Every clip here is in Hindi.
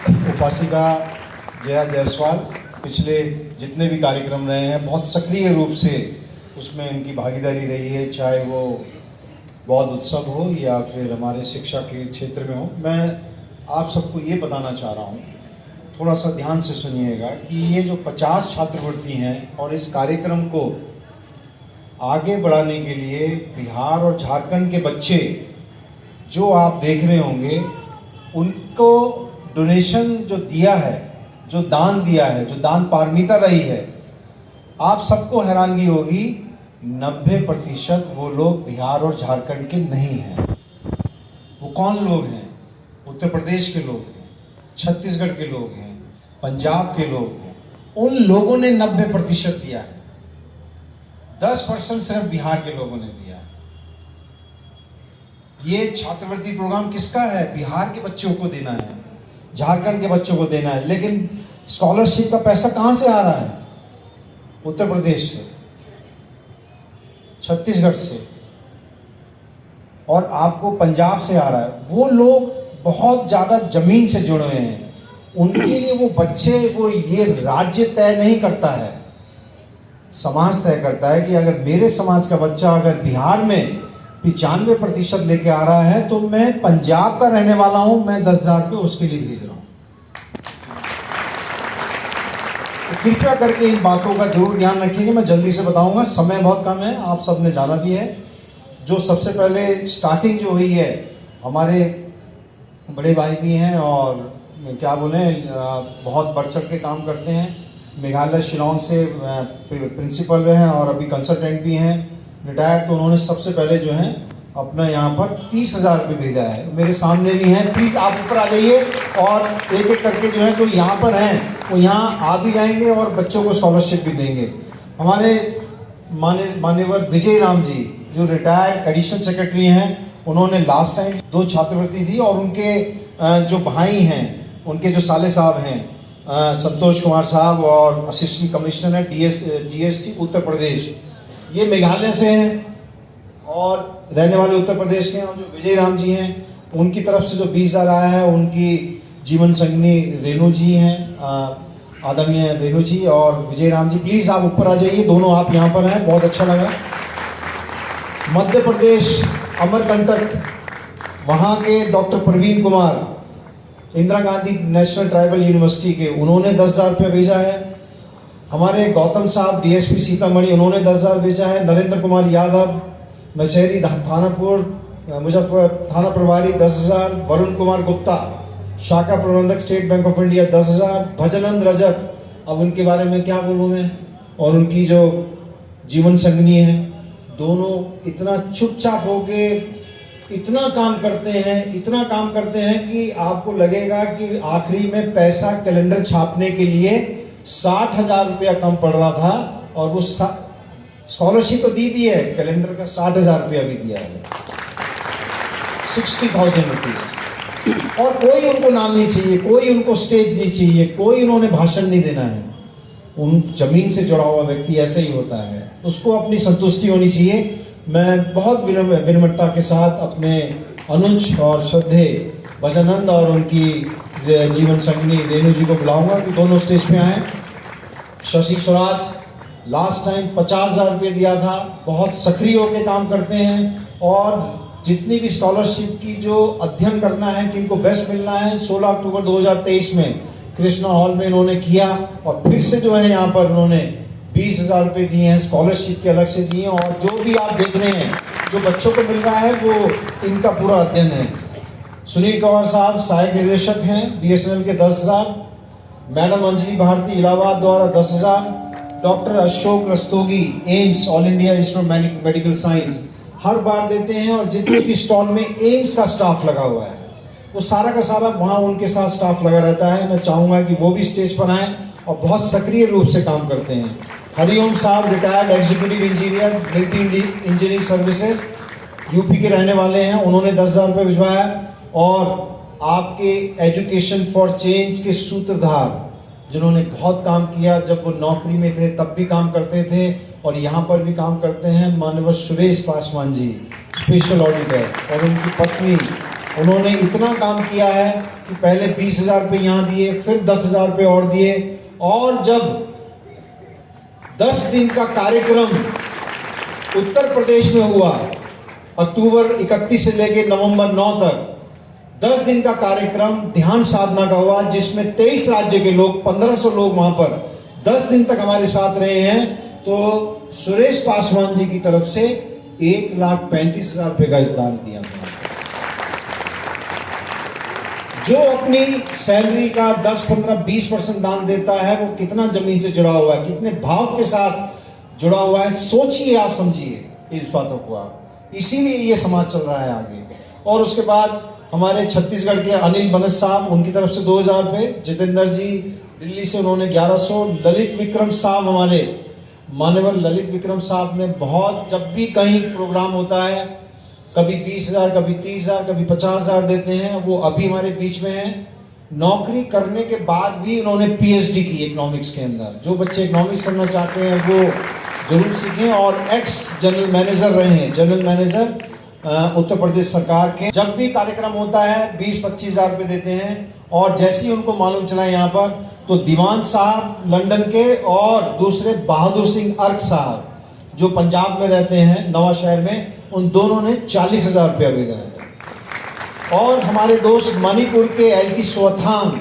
उपासिका जया जायसवाल पिछले जितने भी कार्यक्रम रहे हैं बहुत सक्रिय रूप से उसमें इनकी भागीदारी रही है, चाहे वो बौद्ध उत्सव हो या फिर हमारे शिक्षा के क्षेत्र में हो। मैं आप सबको ये बताना चाह रहा हूँ, थोड़ा सा ध्यान से सुनिएगा कि ये जो 50 छात्रवृत्ति हैं और इस कार्यक्रम को आगे बढ़ाने के लिए बिहार और झारखंड के बच्चे जो आप देख रहे होंगे, उनको डोनेशन जो दिया है, जो दान दिया है, जो दान पारमिता रही है, आप सबको हैरानगी होगी 90% वो लोग बिहार और झारखंड के नहीं हैं। वो कौन लोग हैं? उत्तर प्रदेश के लोग हैं, छत्तीसगढ़ के लोग हैं, पंजाब के लोग हैं। उन लोगों ने 90% दिया है, 10% सिर्फ बिहार के लोगों ने दिया है। ये छात्रवृत्ति प्रोग्राम किसका है? बिहार के बच्चों को देना है, झारखंड के बच्चों को देना है। लेकिन स्कॉलरशिप का पैसा कहां से आ रहा है? उत्तर प्रदेश से, छत्तीसगढ़ से और आपको पंजाब से आ रहा है। वो लोग बहुत ज़्यादा जमीन से जुड़े हुए हैं। उनके लिए वो बच्चे, वो ये राज्य तय नहीं करता है, समाज तय करता है कि अगर मेरे समाज का बच्चा अगर बिहार में 95% लेके आ रहा है तो मैं पंजाब का रहने वाला हूं, मैं 10,000 रुपये उसके लिए भेज रहा हूं। तो कृपया करके इन बातों का जरूर ध्यान रखिएगा। मैं जल्दी से बताऊंगा, समय बहुत कम है, आप सबने जाना भी है। जो सबसे पहले स्टार्टिंग जो हुई है, हमारे बड़े भाई भी हैं और क्या बोले, बहुत बढ़ चढ़ के काम करते हैं। मेघालय शिलोंग से प्रिंसिपल हैं और अभी कंसल्टेंट भी हैं, रिटायर्ड। तो उन्होंने सबसे पहले जो है अपना यहाँ पर 30,000 रुपये भेजा है। मेरे सामने भी हैं, प्लीज़ आप ऊपर आ जाइए और एक एक करके जो है जो यहाँ पर हैं वो यहाँ आ भी जाएंगे और बच्चों को स्कॉलरशिप भी देंगे। हमारे मान्यवर विजय राम जी जो रिटायर्ड एडिशनल सेक्रेटरी हैं, उन्होंने लास्ट टाइम 2 छात्रवृत्ति दी और उनके जो भाई हैं, उनके जो साले साहब हैं, संतोष कुमार साहब और असिस्टेंट कमिश्नर है GST उत्तर प्रदेश, ये मेघालय से हैं और रहने वाले उत्तर प्रदेश के हैं। और जो विजय राम जी हैं, उनकी तरफ से जो 20,000 आया है, उनकी जीवन संगिनी रेणु जी हैं, आदरणीय रेणु जी और विजय राम जी, प्लीज़ आप ऊपर आ जाइए। दोनों आप यहाँ पर हैं, बहुत अच्छा लगा। मध्य प्रदेश अमरकंटक, वहाँ के doctor Praveen Kumar, Indira Gandhi national tribal university के, उन्होंने 10,000 रुपये भेजा है। हमारे गौतम साहब DSP सीतामढ़ी, उन्होंने 10,000 भेजा है। नरेंद्र कुमार यादव मशहरी थानापुर मुजफ्फर थाना प्रभारी 10,000। वरुण कुमार गुप्ता शाखा प्रबंधक State Bank of India 10,000। Bhajanand Rajak, अब उनके बारे में क्या बोलूँ मैं, और उनकी जो जीवन संगनी है, दोनों इतना चुपचाप होके इतना काम करते हैं, इतना काम करते हैं कि आपको लगेगा कि आखिरी में पैसा कैलेंडर छापने के लिए 60,000 रुपया कम पड़ रहा था और वो स्कॉलरशिप तो दी है, कैलेंडर का 60,000 रुपया भी दिया है, 60,000 रुपीज। और कोई उनको नाम नहीं चाहिए, कोई उनको स्टेज नहीं चाहिए, कोई उन्होंने भाषण नहीं देना है। उन जमीन से जुड़ा हुआ व्यक्ति ऐसे ही होता है, उसको अपनी संतुष्टि होनी चाहिए। मैं बहुत विनम्रता के साथ अपने अनुज और श्रद्धे भजनंद और उनकी जीवन संगिनी रेणु जी को बुलाऊंगा कि दोनों स्टेज पे आए। शशि स्वराज लास्ट टाइम 50,000 रुपये दिया था, बहुत सक्रिय होकर काम करते हैं और जितनी भी स्कॉलरशिप की जो अध्ययन करना है कि इनको बेस्ट मिलना है, 16 अक्टूबर 2023 में कृष्णा हॉल में इन्होंने किया और फिर से जो है यहाँ पर उन्होंने 20,000 रुपये दिए हैं, स्कॉलरशिप के अलग से दिए। और जो भी आप देख रहे हैं जो बच्चों को मिल रहा है वो इनका पूरा अध्ययन है। सुनील कंवर साहब सहायक निदेशक हैं BSNL के 10,000। मैडम अंजलि भारती इलाहाबाद द्वारा 10,000। Doctor Ashok Rastogi AIIMS all India institute medical science हर बार देते हैं और जितने भी स्टॉल में एम्स का स्टाफ लगा हुआ है वो सारा का सारा वहाँ उनके साथ स्टाफ लगा रहता है। मैं चाहूँगा कि वो भी स्टेज पर आएँ और बहुत सक्रिय रूप से काम करते हैं। हरिओम साहब retired executive engineer military engineering services UP के रहने वाले हैं, उन्होंने 10,000 रुपये भिजवाया। और आपके एजुकेशन फॉर चेंज के सूत्रधार जिन्होंने बहुत काम किया, जब वो नौकरी में थे तब भी काम करते थे और यहाँ पर भी काम करते हैं, माननीय सुरेश पासवान जी स्पेशल ऑडिटर और उनकी पत्नी उन्होंने इतना काम किया है कि पहले 20,000 रुपये यहाँ दिए, फिर 10,000 रुपये और दिए, और जब 10 दिन का कार्यक्रम उत्तर प्रदेश में हुआ, अक्टूबर 31 से लेकर नवंबर 9 तक 10 दिन का कार्यक्रम ध्यान साधना का हुआ, जिसमें 23 राज्य के लोग, 1500 लोग वहां पर 10 दिन तक हमारे साथ रहे हैं। तो सुरेश पासवान जी की तरफ से 1,35,000 रुपये का योगदान दिया गया। जो अपनी सैलरी का 10, 15, 20% दान देता है, वो कितना जमीन से जुड़ा हुआ है, कितने भाव के साथ जुड़ा हुआ है, सोचिए, आप समझिए इस बातों को आप। इसीलिए ये समाज चल रहा है आगे। और उसके बाद हमारे छत्तीसगढ़ के अनिल बनस साहब, उनकी तरफ से 2,000 रुपये, जितेंद्र जी दिल्ली से उन्होंने 1100, ललित विक्रम साहब, हमारे मान्यवर ललित विक्रम साहब ने बहुत, जब भी कहीं प्रोग्राम होता है, कभी 20,000, कभी 30,000, कभी 50,000 देते हैं। वो अभी हमारे बीच में हैं। नौकरी करने के बाद भी उन्होंने PhD की इकोनॉमिक्स के अंदर। जो बच्चे इकोनॉमिक्स करना चाहते हैं वो जरूर सीखें। और एक्स जनरल मैनेजर रहे हैं, जनरल मैनेजर उत्तर प्रदेश सरकार के। जब भी कार्यक्रम होता है 20-25,000 रुपये देते हैं। और जैसे ही उनको मालूम चला यहाँ पर, तो दीवान साहब लंदन के, और दूसरे बहादुर सिंह अर्क साहब जो पंजाब में रहते हैं, नवा शहर में, उन दोनों ने 40,000 रुपया भेजा है। और हमारे दोस्त मणिपुर के LT सोथांग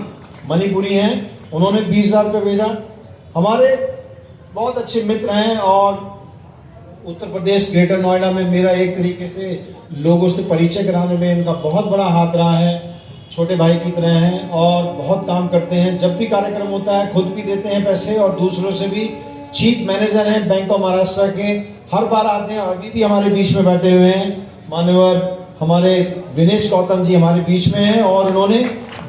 मणिपुरी हैं, उन्होंने 20,000 रुपये भेजा। हमारे बहुत अच्छे मित्र हैं। और उत्तर प्रदेश ग्रेटर नोएडा में मेरा एक तरीके से लोगों से परिचय कराने में इनका बहुत बड़ा हाथ रहा है। छोटे भाई की तरह हैं और बहुत काम करते हैं। जब भी कार्यक्रम होता है खुद भी देते हैं पैसे, और दूसरों से भी। चीफ मैनेजर हैं बैंक ऑफ महाराष्ट्र के, हर बार आते हैं। अभी भी हमारे बीच में बैठे हुए हैं मान्यवर हमारे विनेश गौतम जी हमारे बीच में हैं, और उन्होंने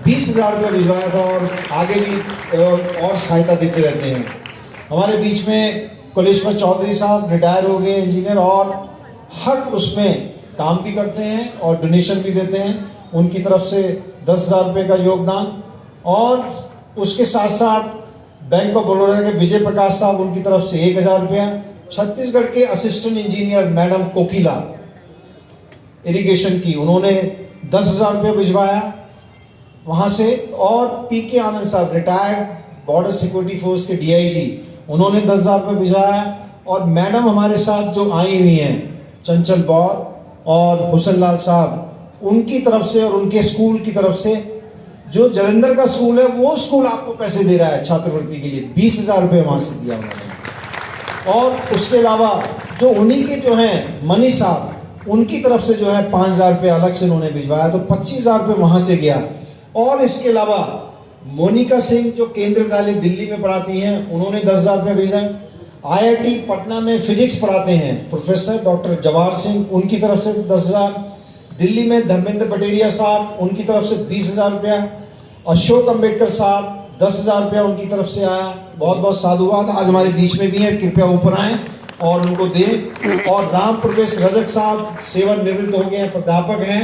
20,000 रुपये भिजवाया था, और आगे भी और सहायता देते रहते हैं। हमारे बीच में कुलेश्वर चौधरी साहब रिटायर हो गए इंजीनियर, और हर उसमें काम भी करते हैं और डोनेशन भी देते हैं। उनकी तरफ से 10,000 रुपये का योगदान। और उसके साथ साथ बैंक ऑफ बड़ौदा के विजय प्रकाश साहब, उनकी तरफ से 1,000 रुपया। छत्तीसगढ़ के असिस्टेंट इंजीनियर मैडम कोकिला इरिगेशन की, उन्होंने 10,000 रुपये भिजवाया वहाँ से। और PK आनंद साहब रिटायर्ड बॉर्डर सिक्योरिटी फोर्स के DIG, उन्होंने 10,000 रुपये भिजवाया। और मैडम हमारे साथ जो आई हुई हैं, चंचल बौर और हुसन लाल साहब, उनकी तरफ से और उनके स्कूल की तरफ से, जो जलंधर का स्कूल है, वो स्कूल आपको पैसे दे रहा है छात्रवृत्ति के लिए, 20,000 रुपये वहाँ से दिया उन्होंने। और उसके अलावा जो उन्हीं के जो हैं मनी साहब, उनकी तरफ से जो है 5,000 रुपये अलग से उन्होंने भिजवाया, तो 25,000 रुपये वहाँ से गया। और इसके अलावा मोनिका सिंह जो केंद्रीय विद्यालय दिल्ली में पढ़ाती हैं, उन्होंने 10,000 रुपये भेजा। IIT पटना में फिजिक्स पढ़ाते हैं प्रोफेसर डॉक्टर जवाहर सिंह, उनकी तरफ से 10,000। दिल्ली में धर्मेंद्र पटेरिया साहब, उनकी तरफ से 20,000 रुपया। अशोक अम्बेडकर साहब 10,000 रुपया उनकी तरफ से आया। बहुत बहुत साधुवाद, आज हमारे बीच में भी हैं, कृपया ऊपर आएँ और उनको दें। और राम प्रवेश रजक साहब सेवानिवृत्त हो गए हैं, प्राध्यापक हैं,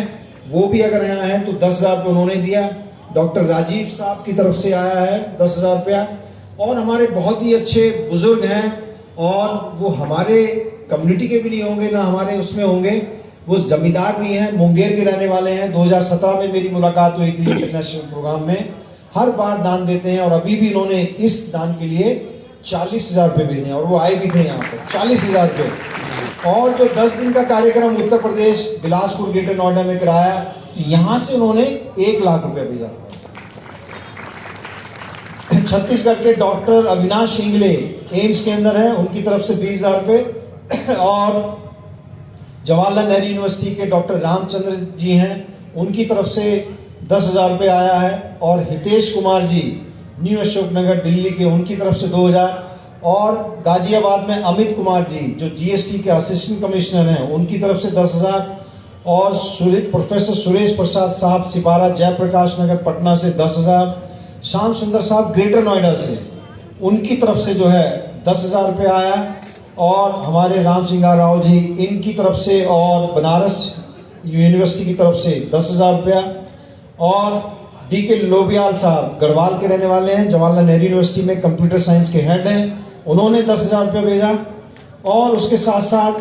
वो भी अगर यहाँ हैं तो 10,000 रुपये उन्होंने दिया। डॉक्टर राजीव साहब की तरफ से आया है 10,000 रुपया। और हमारे बहुत ही अच्छे बुजुर्ग हैं, और वो हमारे कम्युनिटी के भी नहीं होंगे ना हमारे उसमें होंगे, वो जमींदार भी हैं, मुंगेर के रहने वाले हैं। 2017 में मेरी मुलाकात हुई थी इंटरनेशनल प्रोग्राम में। हर बार दान देते हैं, और अभी भी इन्होंने इस दान के लिए 40,000 रुपये भेजे हैं, और वो आए भी थे यहाँ पर 40,000 रुपये। और जो 10 दिन का कार्यक्रम उत्तर प्रदेश बिलासपुर ग्रेटर नोएडा में कराया, तो यहाँ से उन्होंने 1,00,000 रुपया भेजा था। छत्तीसगढ़ के डॉक्टर अविनाश शिंगले एम्स के अंदर है, उनकी तरफ से 20,000 रुपये। और जवाहरलाल नेहरू यूनिवर्सिटी के डॉक्टर रामचंद्र जी हैं, उनकी तरफ से 10,000 रुपये आया है। और हितेश कुमार जी न्यू अशोकनगर दिल्ली के, उनकी तरफ से 2,000। और गाजियाबाद में अमित कुमार जी जो GST के असिस्टेंट कमिश्नर हैं, उनकी तरफ से 10,000। और प्रोफेसर सुरेश प्रसाद साहब सिपारा जयप्रकाश नगर पटना से 10,000। श्याम सुंदर साहब ग्रेटर नोएडा से, उनकी तरफ से जो है 10,000 रुपये आया। और हमारे राम सिंगार राव जी, इनकी तरफ से, और बनारस यूनिवर्सिटी की तरफ से 10,000 रुपया। और DK लोबियाल साहब गढ़वाल के रहने वाले हैं, जवाहरलाल नेहरू यूनिवर्सिटी में कंप्यूटर साइंस के हेड हैं, उन्होंने 10,000 रुपये भेजा। और उसके साथ साथ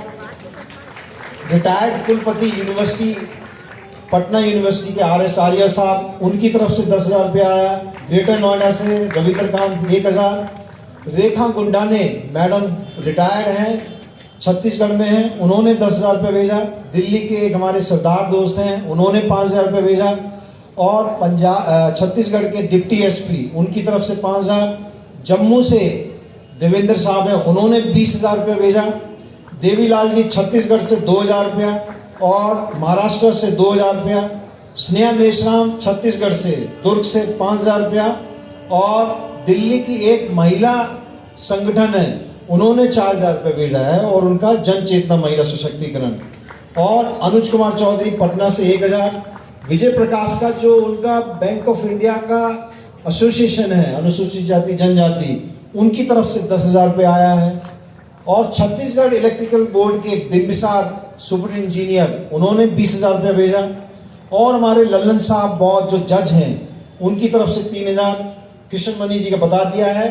रिटायर्ड कुलपति यूनिवर्सिटी पटना यूनिवर्सिटी के RS आर्या साहब, उनकी तरफ से 10,000 रुपया आया। ग्रेटर नोएडा से रविंद्र कांत 1,000। रेखा गुंडाने मैडम रिटायर्ड हैं, छत्तीसगढ़ में हैं, उन्होंने 10,000 रुपये भेजा। दिल्ली के एक हमारे सरदार दोस्त हैं, उन्होंने 5,000 रुपये भेजा। और छत्तीसगढ़ के डिप्टी SP, उनकी तरफ से 5,000। जम्मू से देवेंद्र साहब हैं, उन्होंने 20,000 रुपये भेजा। देवीलाल जी छत्तीसगढ़ से 2,000 रुपया और महाराष्ट्र से 2,000 रुपया। स्नेहा मेश्राम छत्तीसगढ़ से दुर्ग से 5,000 रुपया। और दिल्ली की एक महिला संगठन है, उन्होंने 4,000 रुपये भेजा है और उनका जन चेतना महिला सशक्तिकरण। और अनुज कुमार चौधरी पटना से 1,000। विजय प्रकाश का जो उनका बैंक ऑफ इंडिया का एसोसिएशन है अनुसूचित जाति जनजाति, उनकी तरफ से 10,000 रुपये आया है। और छत्तीसगढ़ इलेक्ट्रिकल बोर्ड के बिंबिसार सुपर इंजीनियर, उन्होंने 20,000 रुपये भेजा। और हमारे लल्लन साहब बहुत जो जज हैं, उनकी तरफ से 3,000। किशन मनी जी का बता दिया है।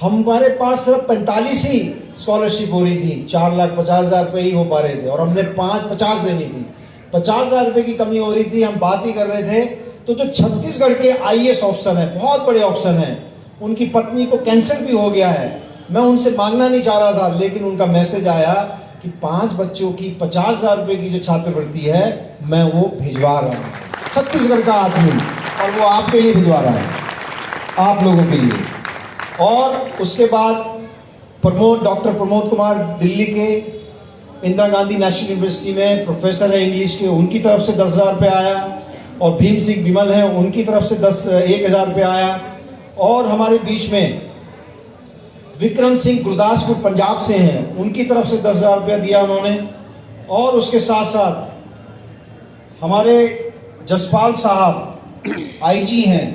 हमारे पास सिर्फ 45 ही स्कॉलरशिप हो रही थी, 4,50,000 रुपये ही हो पा रहे थे और हमने 50 देनी थी। 50,000 रुपये की कमी हो रही थी, हम बात ही कर रहे थे। तो जो छत्तीसगढ़ के IAS ऑफिसर हैं, बहुत बड़े ऑफिसर हैं, उनकी पत्नी को कैंसर भी हो गया है। मैं उनसे मांगना नहीं चाह रहा था, लेकिन उनका मैसेज आया कि 5 बच्चों की 50,000 रुपये की जो छात्रवृत्ति है, मैं वो भिजवा रहा हूँ। छत्तीसगढ़ का आदमी, और वो आपके लिए भिजवा रहा है, आप लोगों के लिए। और उसके बाद डॉक्टर प्रमोद कुमार दिल्ली के इंदिरा गांधी नेशनल यूनिवर्सिटी में प्रोफेसर है इंग्लिश के, उनकी तरफ से 10,000 रुपये आया। और भीम सिंह विमल है, उनकी तरफ से 1,000 रुपये आया। और हमारे बीच में विक्रम सिंह गुरदासपुर पंजाब से हैं, उनकी तरफ से 10,000 रुपया दिया उन्होंने। और उसके साथ साथ हमारे जसपाल साहब IG हैं,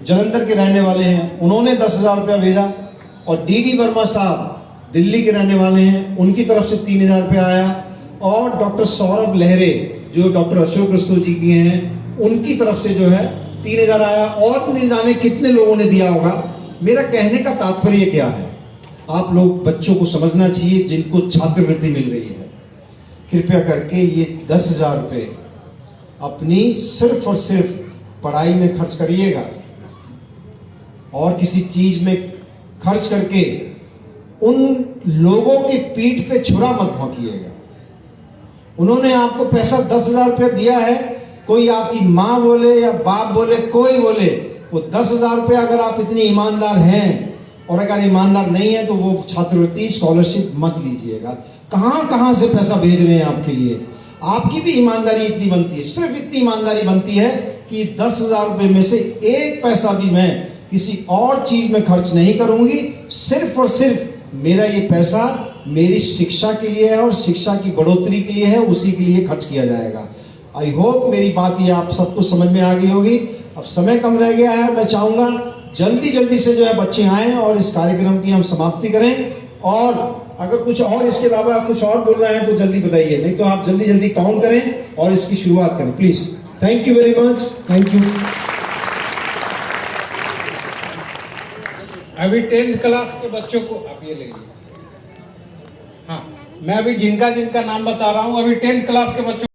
जलंधर के रहने वाले हैं, उन्होंने 10,000 रुपया भेजा। और DD वर्मा साहब दिल्ली के रहने वाले हैं, उनकी तरफ से 3,000 रुपया आया। और डॉक्टर सौरभ लहरे जो डॉक्टर अशोक रस्तोगी जी की हैं, उनकी तरफ से जो है 3,000 आया। और नहीं जाने कितने लोगों ने दिया होगा। मेरा कहने का तात्पर्य क्या है, आप लोग बच्चों को समझना चाहिए जिनको छात्रवृत्ति मिल रही है, कृपया करके ये 10,000 रुपये अपनी सिर्फ और सिर्फ पढ़ाई में खर्च करिएगा और किसी चीज में खर्च करके उन लोगों की पीठ पे छुरा मत भोंकिएगा। उन्होंने आपको पैसा 10,000 रुपये दिया है, कोई आपकी माँ बोले या बाप बोले, कोई बोले, वो 10,000 रुपये अगर आप इतने ईमानदार हैं, और अगर ईमानदार नहीं है तो वो छात्रवृत्ति स्कॉलरशिप मत लीजिएगा। कहाँ से पैसा भेज रहे हैं आपके लिए, आपकी भी ईमानदारी इतनी बनती है, सिर्फ इतनी ईमानदारी बनती है कि 10,000 रुपये में से 1 पैसा भी मैं किसी और चीज में खर्च नहीं करूंगी। सिर्फ और सिर्फ मेरा ये पैसा मेरी शिक्षा के लिए है और शिक्षा की बढ़ोतरी के लिए है, उसी के लिए खर्च किया जाएगा। आई होप मेरी बात ये आप सबको समझ में आ गई होगी। अब समय कम रह गया है, मैं चाहूंगा जल्दी से जो है बच्चे आएं और इस कार्यक्रम की हम समाप्ति करें। और अगर कुछ और इसके अलावा आप कुछ और बोलना है तो जल्दी बताइए, नहीं तो आप जल्दी काउंट करें और इसकी शुरुआत करें please. Thank you very much, thank you. अभी 10th क्लास के बच्चों को आप ये ले लीजिए। हाँ, मैं अभी जिनका नाम बता रहा हूँ, अभी 10th क्लास के बच्चों